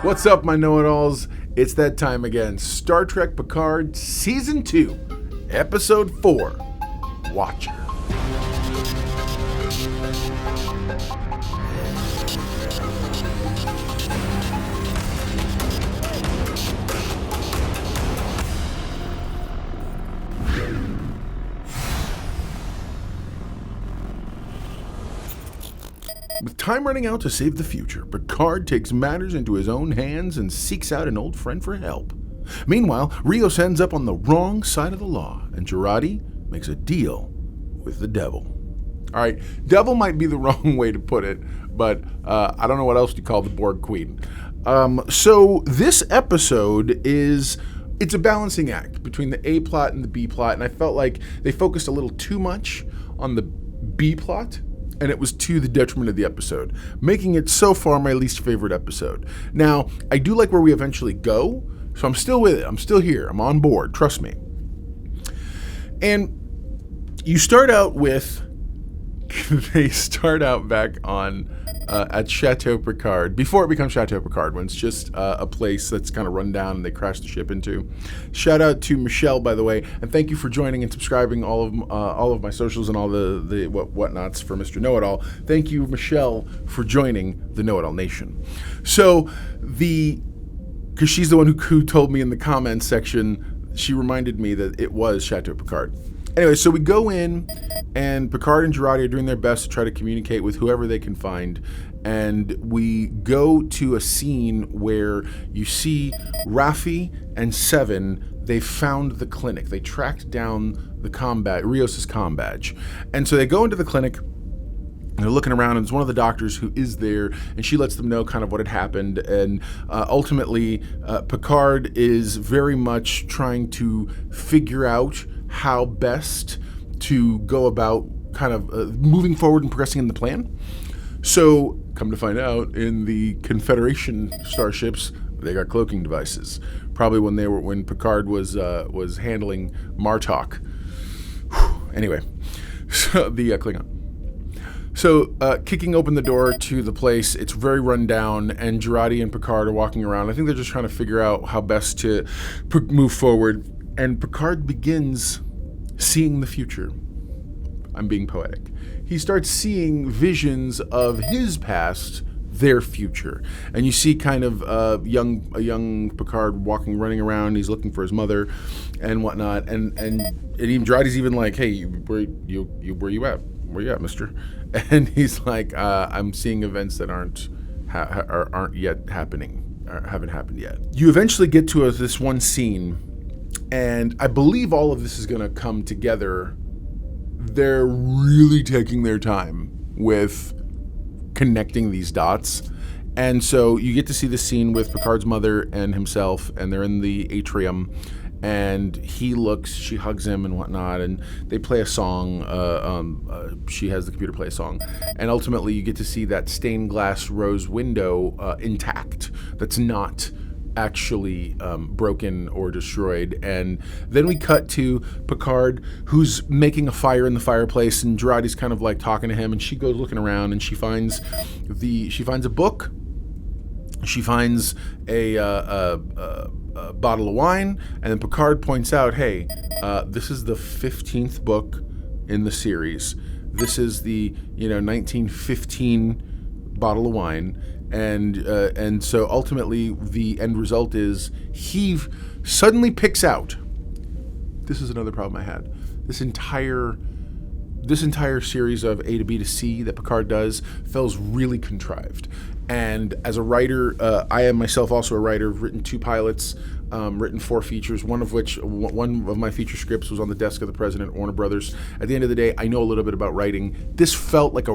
What's up, my know-it-alls? It's that time again. Star Trek Picard Season 2, Episode 4, Watcher. With time running out to save the future, Picard takes matters into his own hands and seeks out an old friend for help. Meanwhile, Rios ends up on the wrong side of the law, and Jurati makes a deal with the devil. All right, devil might be the wrong way to put it, but I don't know what else to call the Borg Queen. So this episode it's a balancing act between the A plot and the B plot, and I felt like they focused a little too much on the B plot, and it was to the detriment of the episode, making it so far my least favorite episode. Now, I do like where we eventually go, so I'm still with it. I'm still here. I'm on board. Trust me. And you start out with, they start out back on at Chateau Picard, before it becomes Chateau Picard, when it's just a place that's kind of run down and they crash the ship into. Shout out to Michelle, by the way, and thank you for joining and subscribing all of my socials and all the whatnots for Mr. Know-It-All. Thank you, Michelle, for joining the Know-It-All Nation. So because she's the one who told me in the comments section, she reminded me that it was Chateau Picard. Anyway, so we go in, and Picard and Jurati are doing their best to try to communicate with whoever they can find. And we go to a scene where you see Raffi and Seven. They found the clinic. They tracked down the Rios' Combadge. And so they go into the clinic, and they're looking around, and it's one of the doctors who is there, and she lets them know kind of what had happened. And ultimately, Picard is very much trying to figure out how best to go about kind of moving forward and progressing in the plan. So, come to find out, in the Confederation starships, they got cloaking devices. Probably when Picard was handling Martok. Anyway, so the Klingon. So, kicking open the door to the place, it's very run down, and Jurati and Picard are walking around. I think they're just trying to figure out how best to move forward. And Picard begins seeing the future. I'm being poetic. He starts seeing visions of his past, their future. And you see kind of a young Picard running around. He's looking for his mother and whatnot. And even Jurati's even like, hey, where you at? Where you at, mister? And he's like, I'm seeing events that aren't yet happening, or haven't happened yet. You eventually get to this one scene, and I believe all of this is going to come together. They're really taking their time with connecting these dots. And so you get to see the scene with Picard's mother and himself, and they're in the atrium, and she hugs him and whatnot, and they play a song. She has the computer play a song. And ultimately you get to see that stained glass rose window intact. That's not actually broken or destroyed. And then we cut to Picard, who's making a fire in the fireplace, and Jurati's kind of like talking to him, and she goes looking around, and she finds a book. She finds a bottle of wine, and then Picard points out, hey, this is the 15th book in the series. This is the 1915 bottle of wine. And so ultimately the end result is he suddenly picks out. This is another problem I had. This entire series of A to B to C that Picard does feels really contrived. And as a writer, I am myself also a writer. I've written 2 pilots, written 4 features, one of my feature scripts was on the desk of the president at Warner Brothers. At the end of the day, I know a little bit about writing. This felt like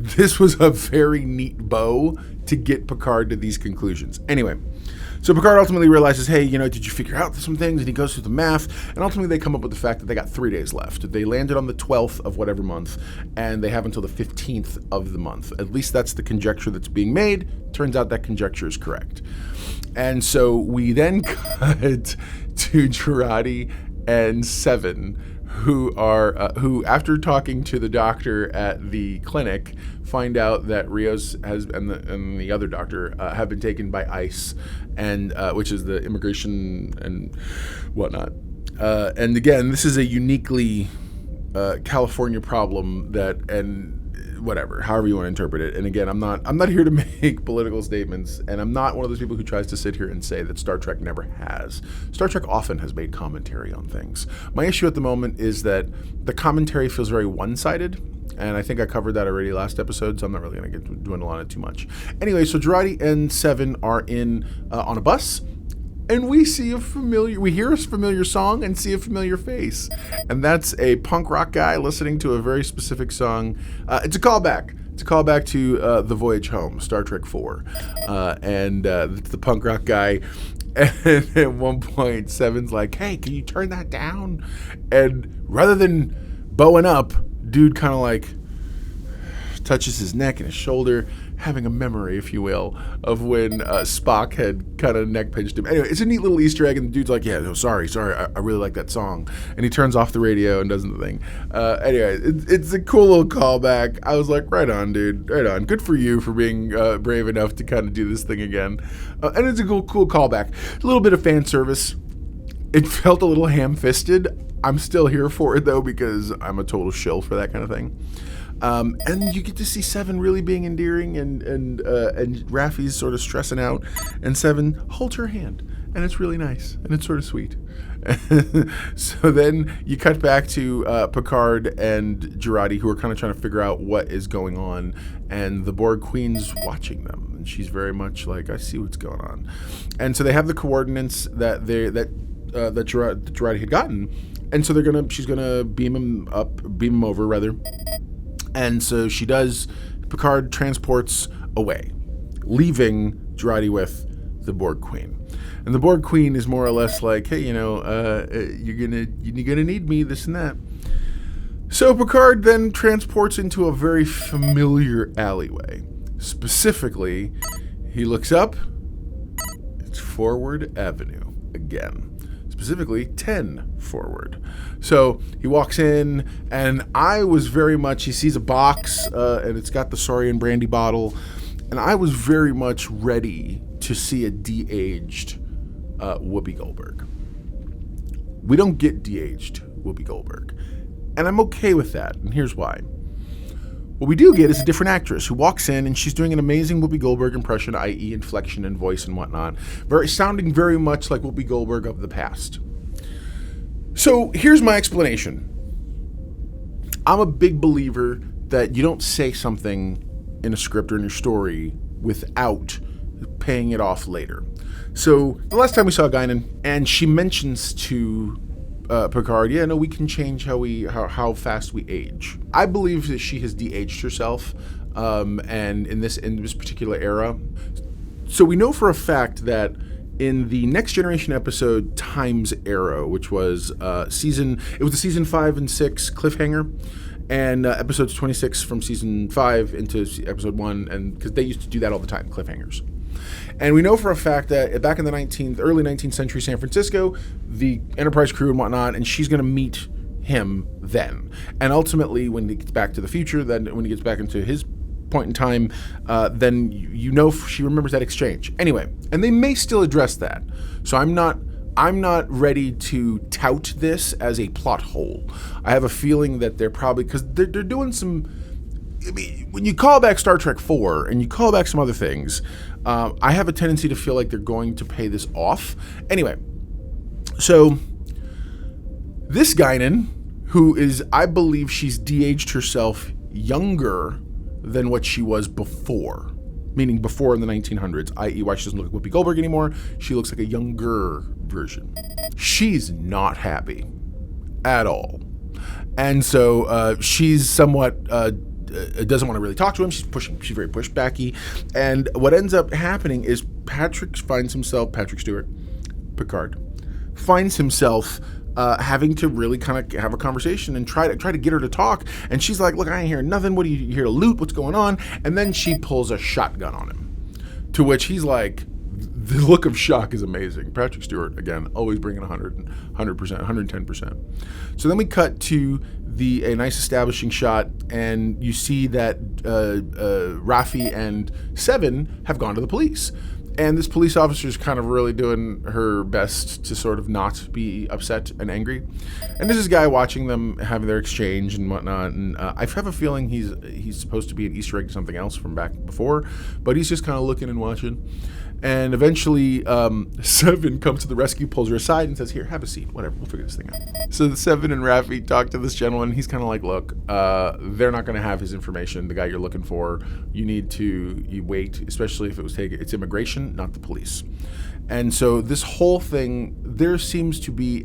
this was a very neat bow to get Picard to these conclusions. Anyway, so Picard ultimately realizes, hey, did you figure out some things? And he goes through the math, and ultimately they come up with the fact that they got 3 days left. They landed on the 12th of whatever month, and they have until the 15th of the month. At least that's the conjecture that's being made. Turns out that conjecture is correct. And so we then cut to Jurati and Seven, who after talking to the doctor at the clinic, find out that Rios and the other doctor have been taken by ICE, and which is the immigration and whatnot. And again, this is a uniquely California problem and whatever, however you want to interpret it. And again, I'm not here to make political statements, and I'm not one of those people who tries to sit here and say that Star Trek never has. Star Trek often has made commentary on things. My issue at the moment is that the commentary feels very one-sided, and I think I covered that already last episode, so I'm not really going to get dwell on it too much. Anyway, so Jurati and Seven are on a bus, and we hear a familiar song and see a familiar face. And that's a punk rock guy listening to a very specific song. It's a callback. It's a callback to The Voyage Home, Star Trek 4. And it's the punk rock guy. And at one point, Seven's like, hey, can you turn that down? And rather than bowing up, dude kind of like touches his neck and his shoulder, having a memory, if you will, of when Spock had kind of neck pinched him. Anyway, it's a neat little Easter egg, and the dude's like, yeah, no, sorry, I really like that song. And he turns off the radio and does the thing. Anyway, it's a cool little callback. I was like, right on, dude, right on. Good for you for being brave enough to kind of do this thing again. And it's a cool callback. A little bit of fan service. It felt a little ham-fisted. I'm still here for it, though, because I'm a total shill for that kind of thing. And you get to see Seven really being endearing, and Raffi's sort of stressing out, and Seven holds her hand, and it's really nice, and it's sort of sweet. So then you cut back to Picard and Jurati, who are kind of trying to figure out what is going on, and the Borg Queen's watching them, and she's very much like, I see what's going on. And so they have the coordinates that Jurati had gotten, and so she's gonna beam him over rather. And so she does. Picard transports away, leaving Jurati with the Borg Queen. And the Borg Queen is more or less like, hey, you're gonna need me, this and that. So Picard then transports into a very familiar alleyway. Specifically, he looks up. It's Forward Avenue again. Specifically 10 forward. So he walks in, and I was very much, he sees a box, and it's got the Saurian brandy bottle, and I was very much ready to see a de-aged Whoopi Goldberg. We don't get de-aged Whoopi Goldberg, and I'm okay with that, and here's why. What we do get is a different actress who walks in, and she's doing an amazing Whoopi Goldberg impression, i.e. inflection and voice and whatnot, sounding very much like Whoopi Goldberg of the past. So here's my explanation. I'm a big believer that you don't say something in a script or in your story without paying it off later. So the last time we saw Guinan, and she mentions to Picard, yeah, no, we can change how fast we age. I believe that she has de-aged herself, and in this particular era. So we know for a fact that in the Next Generation episode Time's Arrow, which was the season 5 and 6 cliffhanger, and episodes 26 from season 5 into episode 1, and because they used to do that all the time, cliffhangers. And we know for a fact that back in the early 19th century San Francisco, the Enterprise crew and whatnot, and she's going to meet him then. And ultimately, when he gets back to the future, then when he gets back into his point in time, then she remembers that exchange. Anyway, and they may still address that. So I'm not ready to tout this as a plot hole. I have a feeling that they're probably, because they're doing some. I mean, when you call back Star Trek 4 and you call back some other things, I have a tendency to feel like they're going to pay this off. Anyway, so this Guinan, who is, I believe she's de-aged herself younger than what she was before, meaning before in the 1900s, i.e. why she doesn't look like Whoopi Goldberg anymore. She looks like a younger version. She's not happy at all. And so she's somewhat... doesn't want to really talk to him. She's very pushbacky. And what ends up happening is Patrick Stewart, Picard, finds himself having to really kind of have a conversation and try to get her to talk. And she's like, look, I ain't hearing nothing. What are you here to loot? What's going on? And then she pulls a shotgun on him, to which he's like, the look of shock is amazing. Patrick Stewart, again, always bringing 100%, 110%. So then we cut to a nice establishing shot, and you see that Raffi and Seven have gone to the police. And this police officer is kind of really doing her best to sort of not be upset and angry. And there's this guy watching them having their exchange and whatnot. And I have a feeling he's supposed to be an Easter egg to something else from back before, but he's just kind of looking and watching. And eventually, Seven comes to the rescue, pulls her aside, and says, "Here, have a seat. Whatever, we'll figure this thing out." So the Seven and Raffi talk to this gentleman. He's kind of like, "Look, they're not going to have his information. The guy you're looking for. You need to wait, especially if it was taken. It's immigration, not the police." And so this whole thing, there seems to be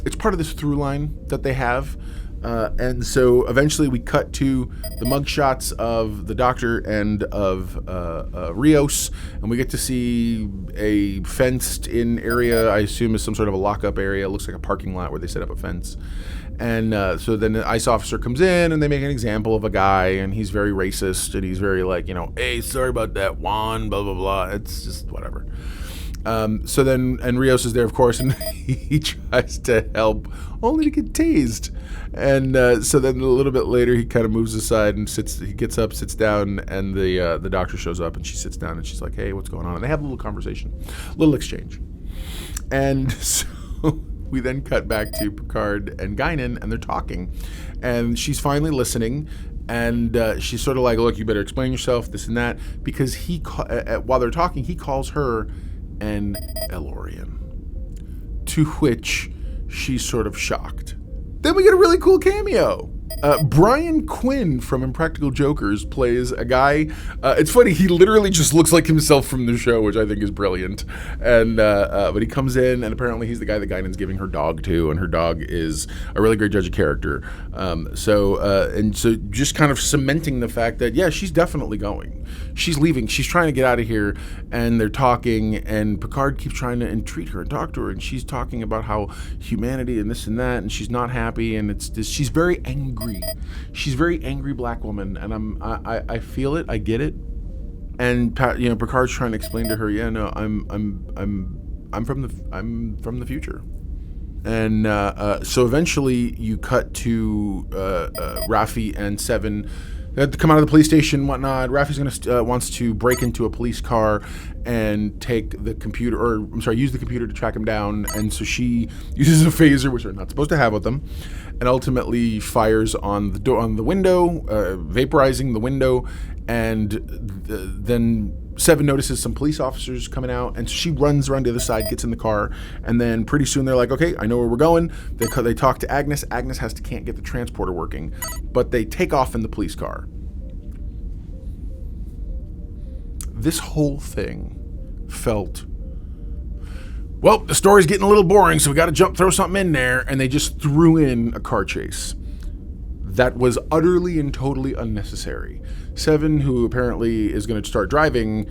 it's part of this through line that they have. And so eventually we cut to the mugshots of the doctor and of Rios, and we get to see a fenced-in area. I assume is some sort of a lockup area. It looks like a parking lot where they set up a fence. And so then the ICE officer comes in, and they make an example of a guy, and he's very racist, and he's very like, "Hey, sorry about that, Juan, blah, blah, blah." It's just whatever. So then, and Rios is there, of course, and he tries to help, only to get tased. And so then a little bit later, he kind of moves aside and he gets up, sits down, and the doctor shows up, and she sits down, and she's like, "Hey, what's going on?" And they have a little conversation, a little exchange. And so we then cut back to Picard and Guinan, and they're talking, and she's finally listening. And she's sort of like, "Look, you better explain yourself, this and that," because while they're talking, he calls her an Elorian, to which she's sort of shocked. Then we get a really cool cameo. Brian Quinn from Impractical Jokers plays a guy. It's funny, he literally just looks like himself from the show, which I think is brilliant. And but he comes in, and apparently he's the guy that Guinan's giving her dog to, and her dog is a really great judge of character. So just kind of cementing the fact that, yeah, she's definitely going. She's leaving. She's trying to get out of here, and they're talking, and Picard keeps trying to entreat her and talk to her, and she's talking about how humanity and this and that, and she's not happy, and she's very angry. She's a very angry black woman, and I feel it, I get it. And Picard's trying to explain to her, "Yeah, no, I'm from the future." And so eventually you cut to Raffi and Seven. They had to come out of the police station and whatnot. Raffi's wants to break into a police car and take the computer, use the computer to track him down. And so she uses a phaser, which they're not supposed to have with them, and ultimately fires on the window, vaporizing the window. And then Seven notices some police officers coming out, and she runs around the other side, gets in the car, and then pretty soon they're like, "Okay, I know where we're going." They talk to Agnes. Agnes can't get the transporter working, but they take off in the police car. This whole thing felt, well, the story's getting a little boring, so we got to throw something in there, and they just threw in a car chase that was utterly and totally unnecessary. Seven, who apparently is going to start driving,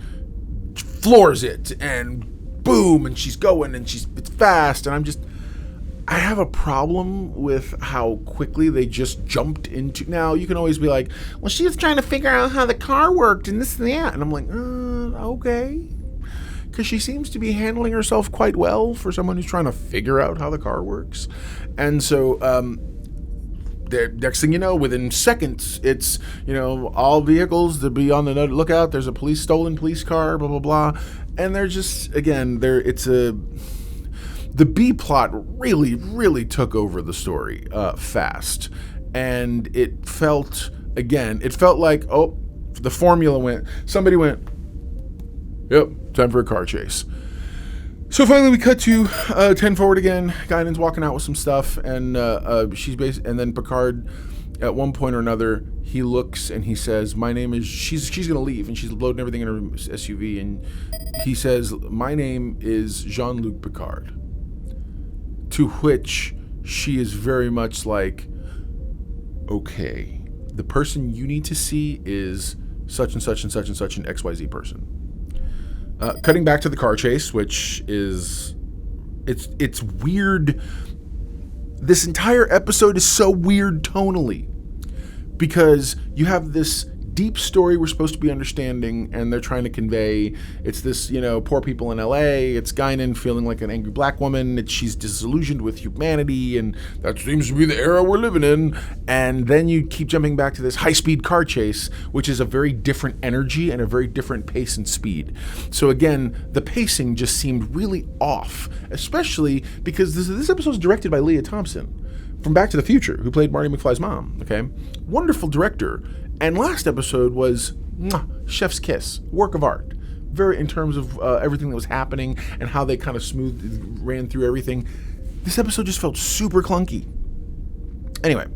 floors it, and boom, and she's going, and it's fast, and I have a problem with how quickly they just jumped into. Now, you can always be like, "Well, she was trying to figure out how the car worked, and this and that," and I'm like, okay. Because she seems to be handling herself quite well for someone who's trying to figure out how the car works. And so, next thing you know, within seconds, it's, all vehicles to be on the lookout. There's a stolen police car, blah, blah, blah. And they're just, again, the B plot really, really took over the story fast. And it felt like, the formula somebody went, "Yep, time for a car chase." So finally we cut to 10 forward again. Guinan's walking out with some stuff, and and then Picard, at one point or another, he looks and he says, "My name is," she's going to leave, and she's loading everything in her SUV, and he says, "My name is Jean-Luc Picard." To which she is very much like, "Okay, the person you need to see is such and such and such and such an XYZ person." Cutting back to the car chase, which is, it's weird. This entire episode is so weird tonally, because you have this deep story we're supposed to be understanding, and they're trying to convey. It's this, poor people in LA. It's Guinan feeling like an angry black woman. She's disillusioned with humanity, and that seems to be the era we're living in. And then you keep jumping back to this high-speed car chase, which is a very different energy and a very different pace and speed. So again, the pacing just seemed really off, especially because this episode is directed by Leah Thompson from Back to the Future, who played Marty McFly's mom, okay? Wonderful director. And last episode was chef's kiss, work of art. Very, in terms of everything that was happening and how they kind of ran through everything. This episode just felt super clunky. Anyway,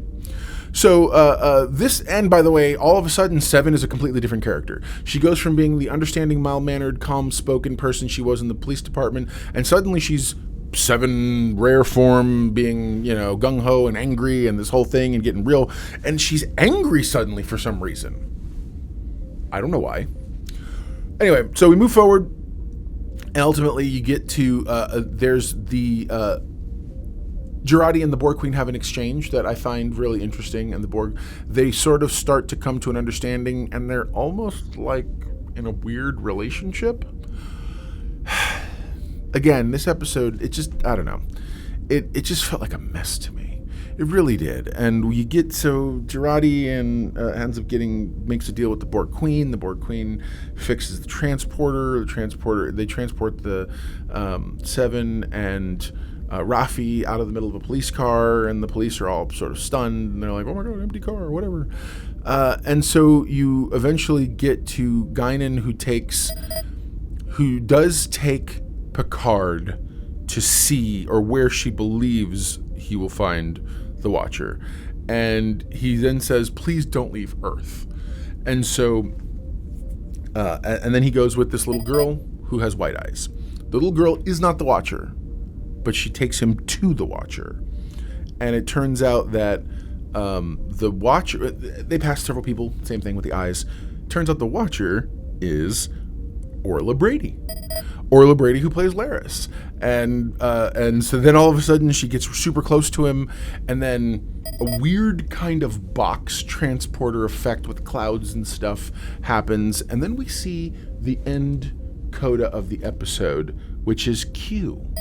so this, and by the way, all of a sudden, Seven is a completely different character. She goes from being the understanding, mild-mannered, calm-spoken person she was in the police department, and suddenly she's Seven rare form, being, gung-ho and angry and this whole thing and getting real. And she's angry suddenly for some reason. I don't know why. Anyway, so we move forward, and ultimately you get to, there's the, Jurati and the Borg Queen have an exchange that I find really interesting, and the Borg, they sort of start to come to an understanding, and they're almost like in a weird relationship. Again, this episode, I don't know. It just felt like a mess to me. It really did. And you get, so Jurati and ends up makes a deal with the Borg Queen. The Borg Queen fixes the transporter. They transport the Seven and Raffi out of the middle of a police car, and the police are all sort of stunned, and they're like, oh my God, empty car, or whatever. And so you eventually get to Guinan, who does take Picard to see, or where she believes he will find the Watcher, and he then says, please don't leave Earth. And so and then he goes with this little girl who has white eyes. The little girl is not the Watcher, but she takes him to the Watcher, and it turns out that the Watcher, they pass several people, same thing with the eyes. Turns out the Watcher is Orla Brady, who plays Laris. And so then all of a sudden she gets super close to him, and then a weird kind of box transporter effect with clouds and stuff happens, and then we see the end coda of the episode, which is Q.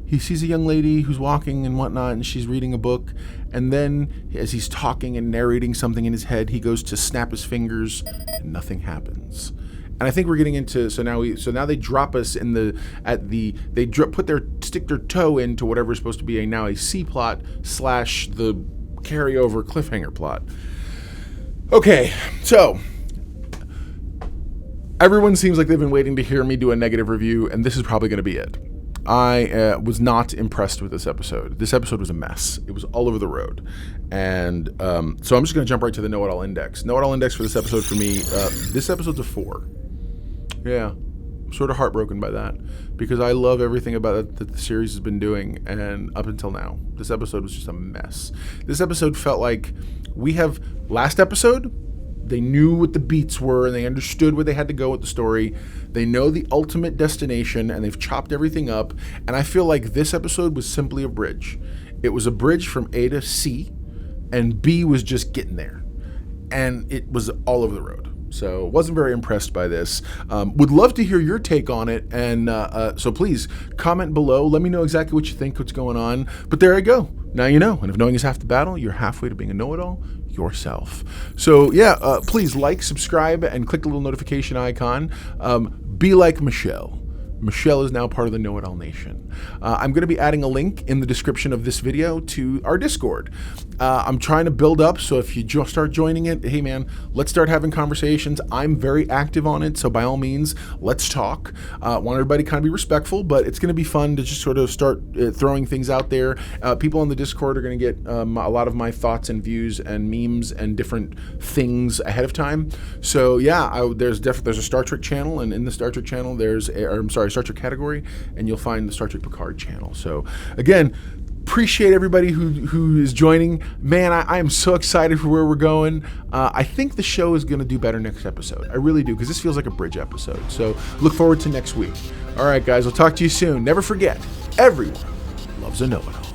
He sees a young lady who's walking and whatnot, and she's reading a book, and then as he's talking and narrating something in his head, he goes to snap his fingers, and nothing happens. And I think we're getting into, so now they drop us in stick their toe into whatever is supposed to be a C plot / the carryover cliffhanger plot. Okay, so everyone seems like they've been waiting to hear me do a negative review, and this is probably going to be it. I was not impressed with this episode. This episode was a mess. It was all over the road. And so I'm just going to jump right to the know-it-all index. Know-it-all index for this episode for me, this episode's a 4. Yeah, I'm sort of heartbroken by that, because I love everything about it that the series has been doing, and up until now, this episode was just a mess. This episode felt like last episode, they knew what the beats were, and they understood where they had to go with the story. They know the ultimate destination, and they've chopped everything up, and I feel like this episode was simply a bridge. It was a bridge from A to C, and B was just getting there, and it was all over the road. So wasn't very impressed by this. Would love to hear your take on it, and so please comment below. Let me know exactly what you think, what's going on. But there I go. Now you know. And if knowing is half the battle, you're halfway to being a know-it-all yourself. So yeah, please like, subscribe, and click the little notification icon. Be like Michelle. Michelle is now part of the Know-It-All Nation. I'm going to be adding a link in the description of this video to our Discord. I'm trying to build up, so if you start joining it, hey man, let's start having conversations. I'm very active on it, so by all means, let's talk. Want everybody to kind of be respectful, but it's going to be fun to just sort of start throwing things out there. People on the Discord are going to get a lot of my thoughts and views and memes and different things ahead of time. So yeah, there's a Star Trek channel, and in the Star Trek channel, Star Trek category, and you'll find the Star Trek Picard channel. So again, appreciate everybody who is joining. Man, I am so excited for where we're going. I think the show is going to do better next episode. I really do, because this feels like a bridge episode. So look forward to next week. All right, guys, I'll talk to you soon. Never forget, everyone loves a know-it-all.